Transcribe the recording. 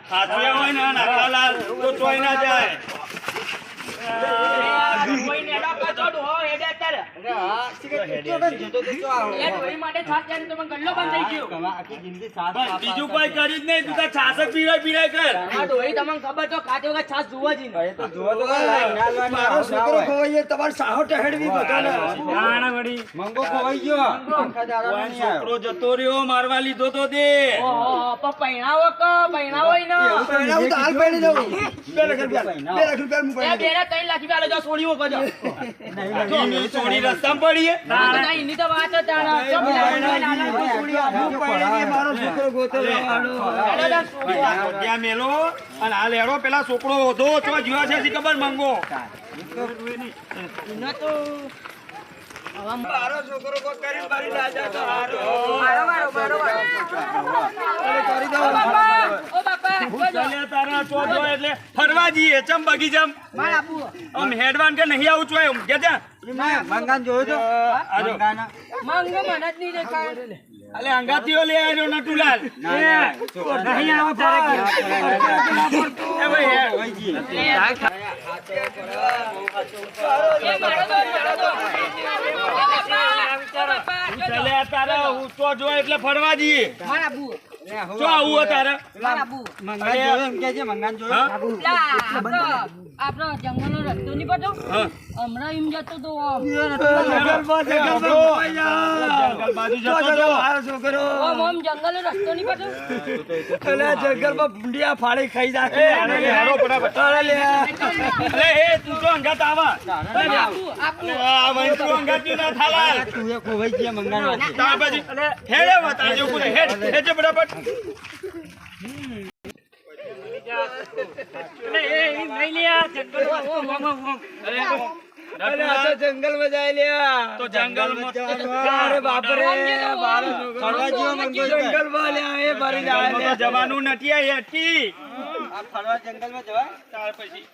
હાથે હોય ને નાખાલાલ તો ચોઈ ના જાય કોઈ નેડો કચોડ હો હેડે અત્યારે એ ડોઈ માટે છાસ જાય તો મને ગલ્લો બંધ થઈ ગયો બીજું કોઈ કર્યું જ નહીં તું તો છાસ જ પીરાય કર આ ડોઈ તમને ખબર તો ખાતે વગર છાસ જોવા જ નહીં મારો છોકરો ખોવાઈ ગયો તમારે સાહો ટહેડવી બધાને મંગો ખોવાઈ ગયો છોકરો જતો રહ્યો મારવા લીધો તો તે ઓહો પણ પૈણાવો ક પૈણાવો ઈ ન હું તો હાલ પડી દઉં 2 લાખ રૂપિયા 2 લાખ રૂપિયા હું એ પડી બેરા 3 લાખ રૂપિયા લેજો છોડીઓ કજો ચોરી રસ્તામાં પડી ના એની તો વાત જ તાણા ચમ મારો છોકરો ગોતો ત્યાં મેલો અને આ લેડો પેલા છોકરો ઓધો તો જીવા છે હજી ખબર મંગો ઇનો તો મારો છોકરો કોઈ કરી મારી રાજા તો હારો મારો કરી દો ઓ બાપા ચાલે તારા ચોજો એટલે ફરવા જઈએ ચમ બગીચમ માર આપુ આમ હેડવાન કે નહીં આવું ચોય કે જા મંગાન જોયો તો આજો મંગ મને જ નહીં દેખાય અલે અંગાતીઓ લે આવ્યો નટુલાલ નહીં આવો તારે એ ભાઈ એ મારો દો ચાલે તારા હું તો જો એટલે ફરવા જઈએ માર આપુ તો આવું તારે માર આપુ મંગાન જોયો એમ કે છે મંગાન જોયો આપણો જંગલનો રસ્તો નહીં પડતો હા હમણાં એમ જતો તો જંગલ બાજુ જતો તો મારો છોકરો ઓમ જંગલનો રસ્તો નહીં પડતો પેલા જંગલમાં ભૂંડિયા ફાડી ખાઈ એ જાય આને લે હારો ફટાફટ અલે એ તું તો અંગાત આવા આપુ આ વઈ તું અંગાતી ના થાલા તું એ ખોવાઈ ગયા મંગાન વાંચે તા બાજુ હેડે વતા જો કોને હેડ હેડ ફટાફટ અરે આ તો જંગલમાં જાય લ્યા તો જંગલમાં અરે બાપ રે મારો ફરવા જેવો મંગો છે. જંગલમાં લ્યા એ ભરી જાય જવાનું નથી આ હેઠી આ ફરવા જંગલમાં જવાય ત્યાર પછી